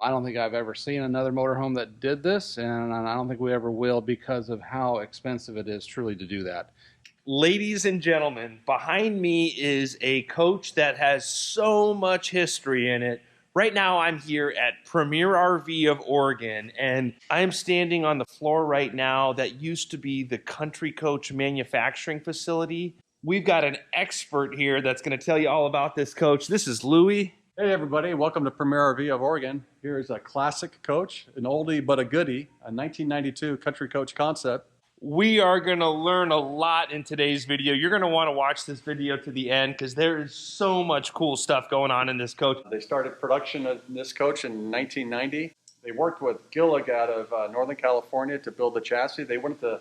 I don't think I've ever seen another motorhome that did this, and I don't think we ever will because of how expensive it is truly to do that. Ladies and gentlemen, behind me is a coach that has so much history in it. Right now I'm here at Premier RV of Oregon, and I'm standing on the floor right now that used to be the Country Coach manufacturing facility. We've got an expert here that's going to tell you all about this coach. This is Louie. Hey everybody, welcome to Premier RV of Oregon. Here's a classic coach, an oldie but a goodie, a 1992 Country Coach concept. We are going to learn a lot in today's video. You're going to want to watch this video to the end because there is so much cool stuff going on in this coach. They started production of this coach in 1990. They worked with Gillig out of Northern California to build the chassis. They wanted to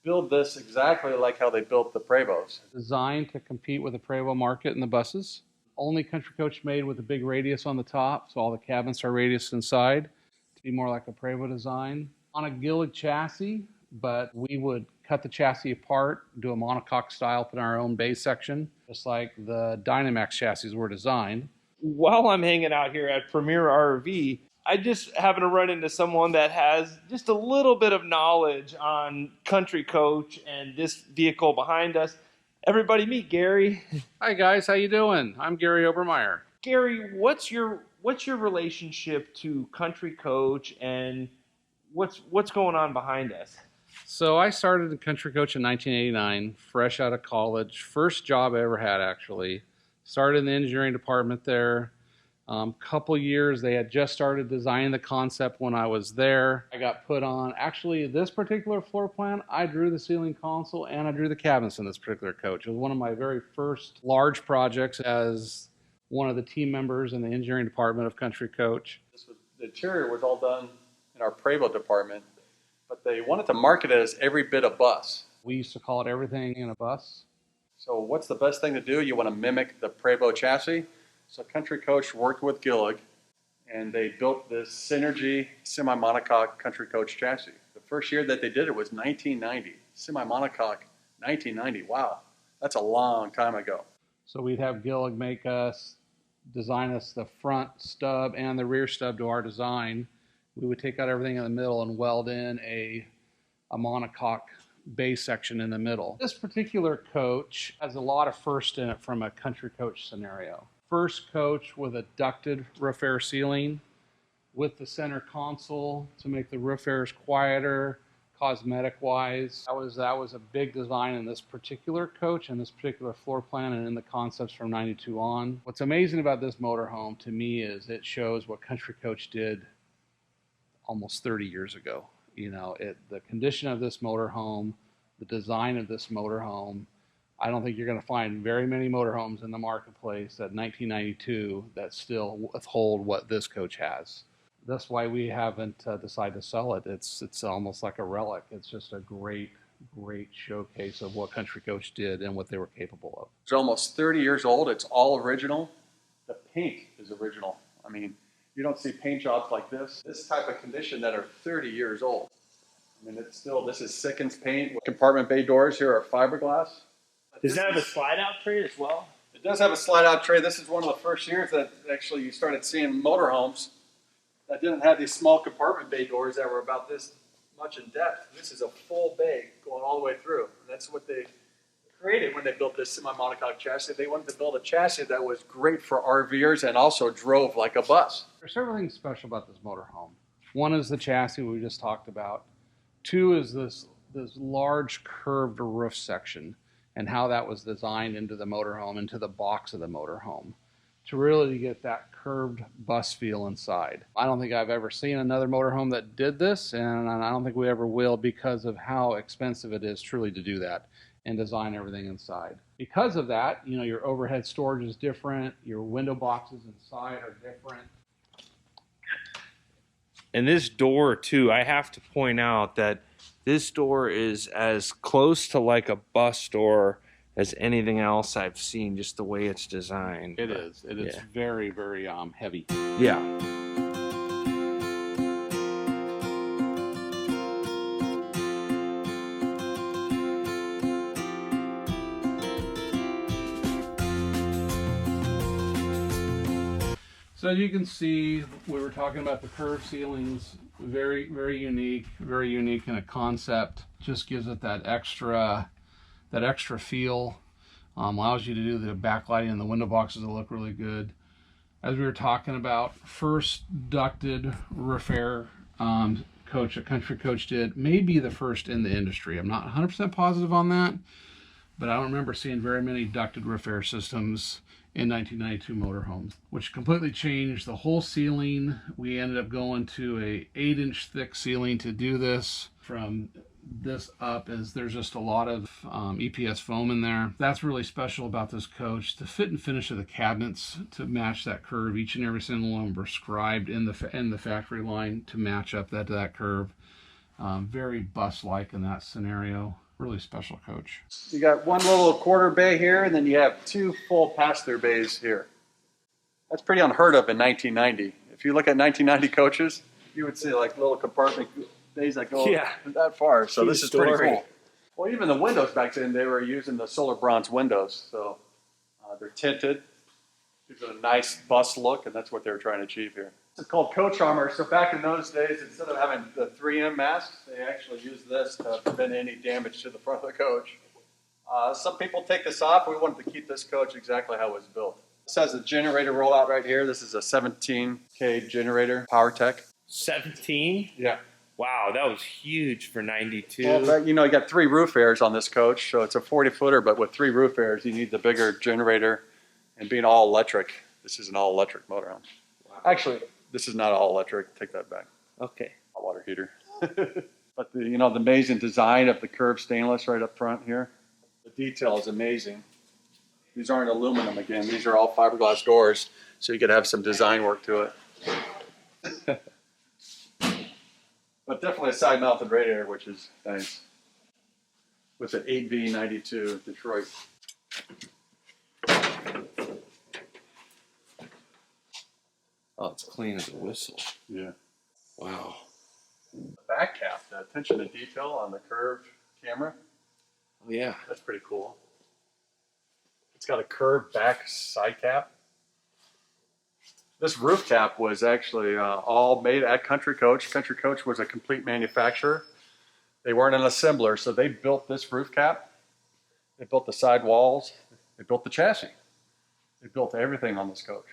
build this exactly like how they built the Prevost. Designed to compete with the Prevost market in the buses. Only Country Coach made with a big radius on the top, so all the cabins are radius inside to be more like a Prevost design. On a Gillig chassis, but we would cut the chassis apart, do a monocoque style, put in our own base section, just like the Dynamax chassis were designed. While I'm hanging out here at Premier RV, I just happen to run into someone that has just a little bit of knowledge on Country Coach and this vehicle behind us. Everybody meet Gary. Hi guys, how you doing? I'm Gary Obermeyer. Gary, what's your relationship to Country Coach and what's going on behind us? So I started in Country Coach in 1989, fresh out of college. First job I ever had, actually. Started in the engineering department there. Couple years, they had just started designing the concept when I was there. I got put on, actually, this particular floor plan, I drew the ceiling console and I drew the cabins in this particular coach. It was one of my very first large projects as one of the team members in the engineering department of Country Coach. The interior was all done in our Prevost department, but they wanted to market it as every bit a bus. We used to call it everything in a bus. So what's the best thing to do? You want to mimic the Prevost chassis. So Country Coach worked with Gillig, and they built this Synergy semi-monocoque Country Coach chassis. The first year that they did it was 1990. Semi-monocoque, 1990. Wow, that's a long time ago. So we'd have Gillig design us the front stub and the rear stub to our design. We would take out everything in the middle and weld in a monocoque base section in the middle. This particular coach has a lot of first in it from a Country Coach scenario. First coach with a ducted roof air ceiling with the center console to make the roof airs quieter, cosmetic wise. That was a big design in this particular coach and this particular floor plan and in the concepts from 92 on. What's amazing about this motorhome to me is it shows what Country Coach did almost 30 years ago. You know, the condition of this motorhome, the design of this motorhome, I don't think you're going to find very many motorhomes in the marketplace at 1992 that still withhold what this coach has. That's why we haven't decided to sell it. It's almost like a relic. It's just a great showcase of what Country Coach did and what they were capable of. It's almost 30 years old. It's all original. The paint is original. I mean, you don't see paint jobs like this type of condition that are 30 years old. I mean, this is Sickens paint. Compartment bay doors here are fiberglass. Does that have a slide-out tray as well? It does have a slide-out tray. This is one of the first years that actually you started seeing motorhomes that didn't have these small compartment bay doors that were about this much in depth. This is a full bay going all the way through. And that's what they created when they built this semi-monocoque chassis. They wanted to build a chassis that was great for RVers and also drove like a bus. There's several things special about this motorhome. One is the chassis we just talked about. Two is this large curved roof section and how that was designed into the motorhome, into the box of the motorhome, to really get that curved bus feel inside. I don't think I've ever seen another motorhome that did this, and I don't think we ever will because of how expensive it is truly to do that and design everything inside. Because of that, you know, your overhead storage is different, your window boxes inside are different. And this door too, I have to point out that this door is as close to like a bus door as anything else I've seen, just the way it's designed. It is very, very heavy. Yeah. So as you can see, we were talking about the curved ceilings, very unique in a concept. Just gives it that extra feel. Allows you to do the backlighting and the window boxes that look really good. As we were talking about, first ducted roof air coach a Country Coach did, may be the first in the industry. I'm not 100% positive on that, but I don't remember seeing very many ducted roof air systems in 1992 motorhomes, which completely changed the whole ceiling. We ended up going to a 8-inch thick ceiling to do this. From this up, is there's just a lot of EPS foam in there. That's really special about this coach. The fit and finish of the cabinets to match that curve, each and every single one prescribed in the factory line to match up to that curve. Very bus-like in that scenario. Really special coach. You got one little quarter bay here, and then you have 2 full pass-through bays here. That's pretty unheard of in 1990. If you look at 1990 coaches, you would see like little compartment bays that go that far. So this is pretty cool. Well, even the windows back then, they were using the solar bronze windows. So they're tinted. Gives it a nice bus look, and that's what they were trying to achieve here. It's called coach armor. So back in those days, instead of having the 3M masks, they actually used this to prevent any damage to the front of the coach. Some people take this off. We wanted to keep this coach exactly how it was built. This has a generator rollout right here. This is a 17K generator, PowerTech. 17? Yeah. Wow, that was huge for 92. Well, but, you know, you got 3 roof airs on this coach, so it's a 40-footer, but with 3 roof airs, you need the bigger generator. And being all electric, this is an all electric motorhome. Wow. Actually, this is not all electric. Take that back. Okay. Hot water heater. But the amazing design of the curved stainless right up front here. The detail is amazing. These aren't aluminum again. These are all fiberglass doors, so you could have some design work to it. But definitely a side-mounted radiator, which is nice. With an 8V92 Detroit. Oh, it's clean as a whistle. Yeah. Wow. The back cap, the attention to detail on the curved camera. Oh, yeah. That's pretty cool. It's got a curved back side cap. This roof cap was actually all made at Country Coach. Country Coach was a complete manufacturer. They weren't an assembler, so they built this roof cap. They built the side walls. They built the chassis. They built everything on this coach.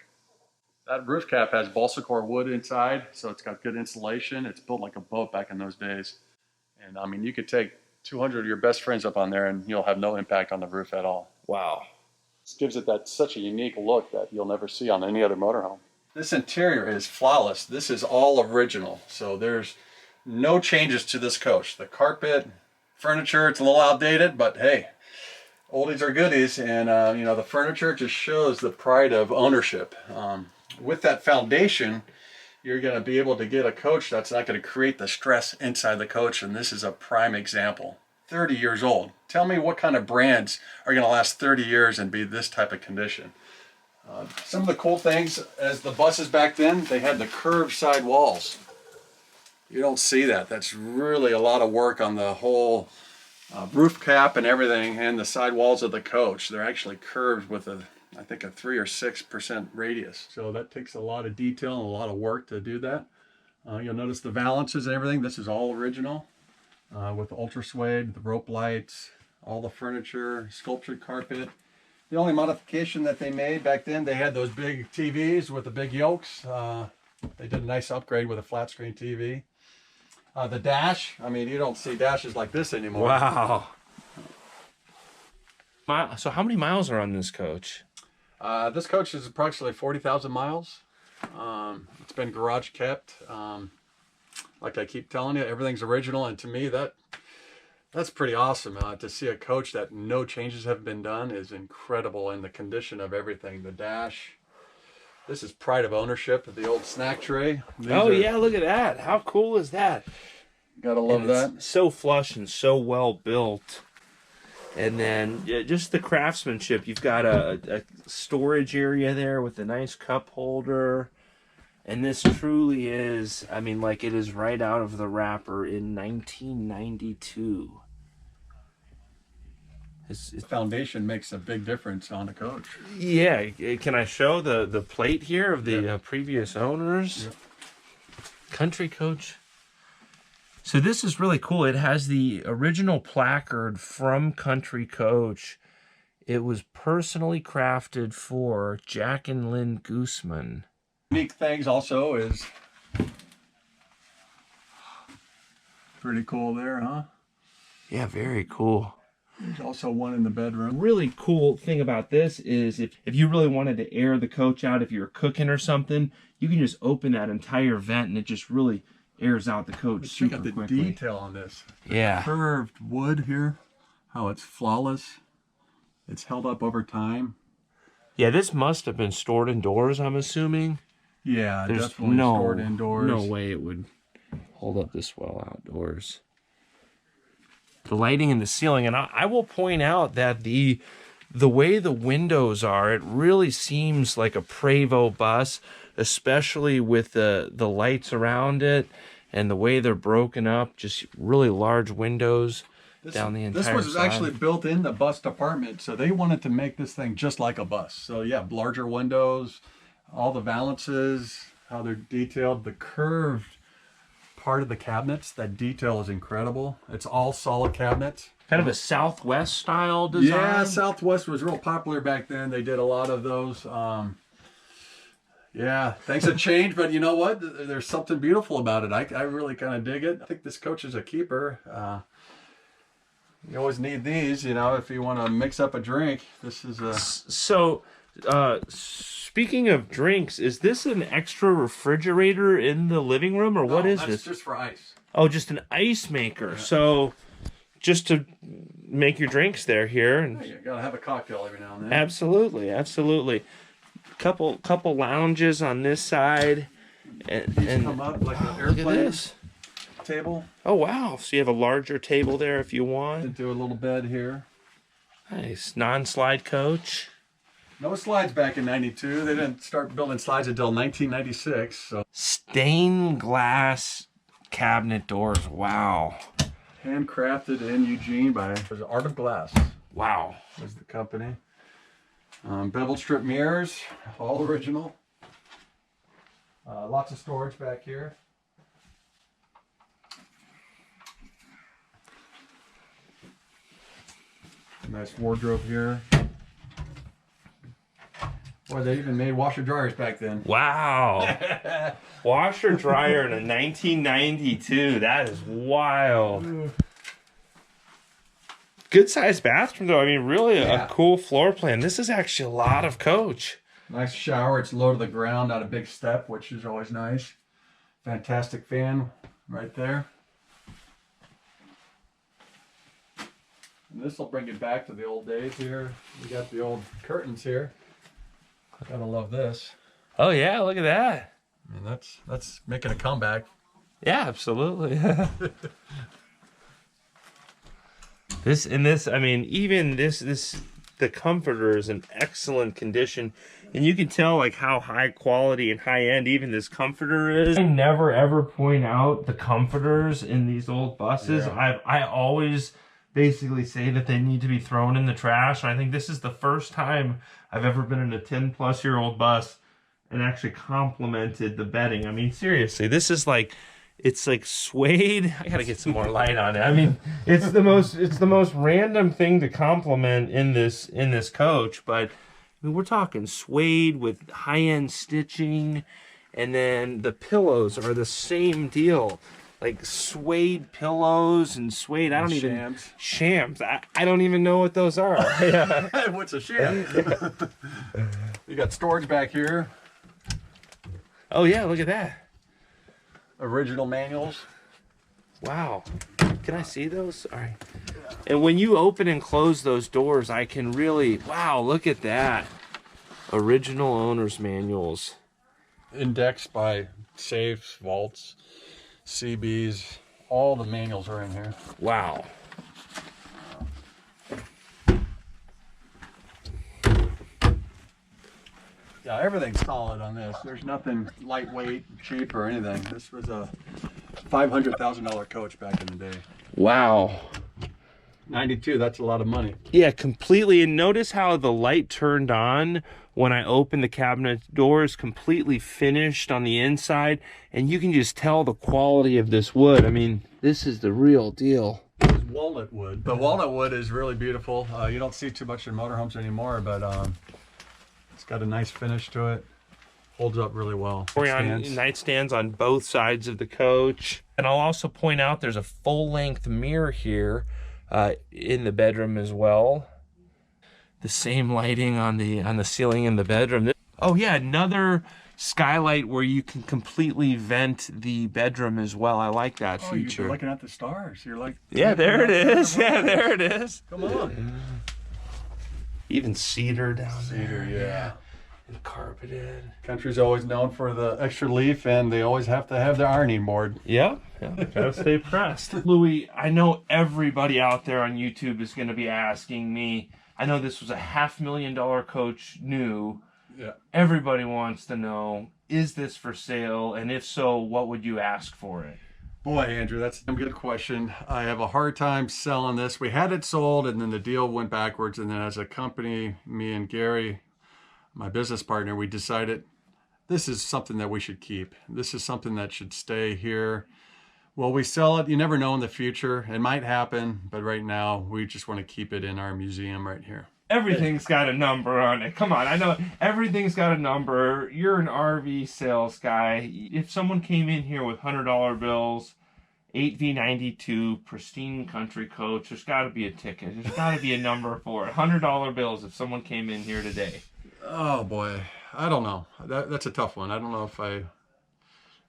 That roof cap has balsa core wood inside, so it's got good insulation. It's built like a boat back in those days. And I mean, you could take 200 of your best friends up on there and you'll have no impact on the roof at all. Wow. This gives it such a unique look that you'll never see on any other motorhome. This interior is flawless. This is all original. So there's no changes to this coach. The carpet, furniture, it's a little outdated, but hey, oldies are goodies. And the furniture just shows the pride of ownership. With that foundation, you're going to be able to get a coach that's not going to create the stress inside the coach. And this is a prime example. 30 years old. Tell me what kind of brands are going to last 30 years and be this type of condition. Some of the cool things, as the buses back then, they had the curved side walls. You don't see that. That's really a lot of work on the whole roof cap and everything, and the side walls of the coach. They're actually curved with I think a 3 or 6% radius. So that takes a lot of detail and a lot of work to do that. You'll notice the valances and everything. This is all original with the ultra suede, the rope lights, all the furniture, sculptured carpet. The only modification that they made back then, they had those big TVs with the big yokes. They did a nice upgrade with a flat screen TV. The dash, I mean, you don't see dashes like this anymore. Wow. So how many miles are on this coach? This coach is approximately 40,000 miles. It's been garage kept. Like I keep telling you, everything's original, and to me that's pretty awesome. To see a coach that no changes have been done is incredible, and the condition of everything. The dash. This is pride of ownership. The old snack tray. Yeah, look at that. How cool is that? Gotta love that. It's so flush and so well built. And then just the craftsmanship. You've got a storage area there with a nice cup holder. And this truly is, I mean, like it is right out of the wrapper in 1992. The foundation makes a big difference on a coach. Yeah, can I show the plate here of the previous owners? Yep. Country Coach. So this is really cool. It has the original placard from Country Coach. It was personally crafted for Jack and Lynn Gooseman. Unique things also is pretty cool there, huh? Yeah, very cool. There's also one in the bedroom. Really cool thing about this is if you really wanted to air the coach out, if you're cooking or something, you can just open that entire vent and it just really airs out the coach super Check out the quickly. detail on this. Yeah. Curved wood here, how it's flawless. It's held up over time. Yeah, this must have been stored indoors, I'm assuming. Yeah, There's definitely stored indoors. No way it would hold up this well outdoors. The lighting in the ceiling, and I will point out that the way the windows are, it really seems like a Prevost bus, especially with the lights around it and the way they're broken up, just really large windows down the entire side. This was actually built in the bus department, so they wanted to make this thing just like a bus. So yeah, larger windows, all the valances, how they're detailed, the curved part of the cabinets, that detail is incredible. It's all solid cabinets. Kind of a Southwest style design. Yeah, Southwest was real popular back then. They did a lot of those. Yeah, things have changed, but you know what? There's something beautiful about it. I really kind of dig it. I think this coach is a keeper. You always need these, you know, if you want to mix up a drink. This is a... So, speaking of drinks, is this an extra refrigerator in the living room, or what is this? That's just for ice. Oh, just an ice maker. Yeah. So, just to make your drinks there here. And you gotta have a cocktail every now and then. Absolutely, absolutely. Couple lounges on this side, and come up like an airplane. Look at this table. Oh wow! So you have a larger table there if you want. Do a little bed here. Nice non-slide coach. No slides back in '92. They didn't start building slides until 1996. So stained glass cabinet doors. Wow. Handcrafted in Eugene by Art of Glass. Wow. Was the company. Bevel strip mirrors, all original. Lots of storage back here. Nice wardrobe here. Boy, they even made washer dryers back then. Wow. Washer dryer in a 1992. That is wild. Good sized bathroom though. I mean, really a cool floor plan. This is actually a lot of coach. Nice shower. It's low to the ground, not a big step, which is always nice. Fantastic fan right there. And this will bring it back to the old days here. We got the old curtains here. Gotta love this. Oh yeah, look at that. I mean, that's making a comeback. Yeah, absolutely. I mean, even this, the comforter is in excellent condition, and you can tell like how high quality and high end even this comforter is. I never ever point out the comforters in these old buses. Yeah. I always basically say that they need to be thrown in the trash. And I think this is the first time I've ever been in a 10-plus-year-old bus and actually complimented the bedding. I mean, seriously, this is like, it's like suede. I gotta get some more light on it. I mean, it's the most random thing to compliment in this coach, but I mean, we're talking suede with high-end stitching, and then the pillows are the same deal. Like suede pillows and suede. I don't even shams. I don't even know what those are. Yeah. What's a sham? You got storage back here. Oh yeah, look at that. Original manuals. Wow. Can I see those? All right. And when you open and close those doors, I can really, wow, look at that. Original owner's manuals. Indexed by safes, vaults, CBs, all the manuals are in here. Wow. Yeah, everything's solid on this. There's nothing lightweight, cheap, or anything. This was a $500,000 coach back in the day. Wow. 92, that's a lot of money. Yeah, completely. And notice how the light turned on when I opened the cabinet doors, completely finished on the inside. And you can just tell the quality of this wood. I mean, this is the real deal. It's walnut wood. The walnut wood is really beautiful. You don't see too much in motorhomes anymore, but it's got a nice finish to it. Holds up really well. Nightstands on both sides of the coach. And I'll also point out there's a full-length mirror here in the bedroom as well. The same lighting on the ceiling in the bedroom. Oh yeah, another skylight where you can completely vent the bedroom as well. I like that feature. You're looking at the stars. You're like, yeah, there it is. Yeah, there it is. Come on. Even cedar down there. Cedar, yeah. And carpeted. Country's always known for the extra leaf, and they always have to have the ironing board. Yeah, gotta stay pressed. Louis, I know everybody out there on YouTube is going to be asking me. I know this was a $500,000 coach new. Yeah. Everybody wants to know, is this for sale? And if so, what would you ask for it? Boy, Andrew, that's a good question. I have a hard time selling this. We had it sold, and then the deal went backwards. And then as a company, me and Gary, my business partner, we decided this is something that we should keep. This is something that should stay here. Will we sell it? You never know in the future. It might happen, but right now we just want to keep it in our museum right here. Everything's got a number on it. Come on, I know everything's got a number. You're an RV sales guy. If someone came in here with $100 bills, 8V92, pristine country coach, there's got to be a ticket. There's got to be a number for it. $100 bills if someone came in here today. Oh boy, I don't know. That's a tough one. I don't know if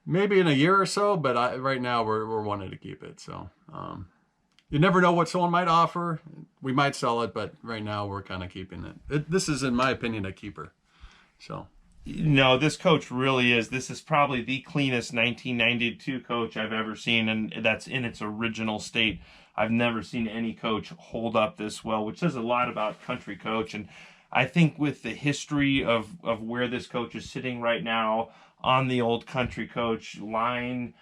maybe in a year or so, but right now we're wanting to keep it. So you never know what someone might offer. We might sell it, but right now we're kind of keeping it. This is, in my opinion, a keeper. So. No, this coach really is. This is probably the cleanest 1992 coach I've ever seen, and that's in its original state. I've never seen any coach hold up this well, which says a lot about country coach. And I think with the history of where this coach is sitting right now on the old country coach line,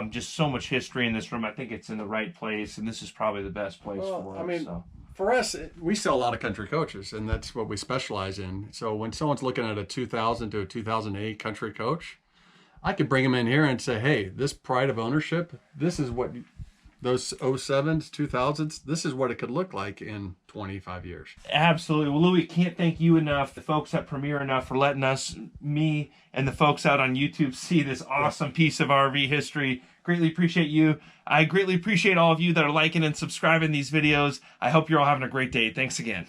just so much history in this room, I think it's in the right place, and this is probably the best place for it. I mean, for us, we sell a lot of country coaches, and that's what we specialize in. So when someone's looking at a 2000 to a 2008 country coach, I could bring them in here and say, hey, this pride of ownership, this is what those 07s, 2000s, this is what it could look like in 25 years. Absolutely. Well, Louis, can't thank you enough, the folks at Premier enough, for letting me and the folks out on YouTube see this awesome piece of RV history. Greatly appreciate you. I greatly appreciate all of you that are liking and subscribing these videos. I hope you're all having a great day. Thanks again.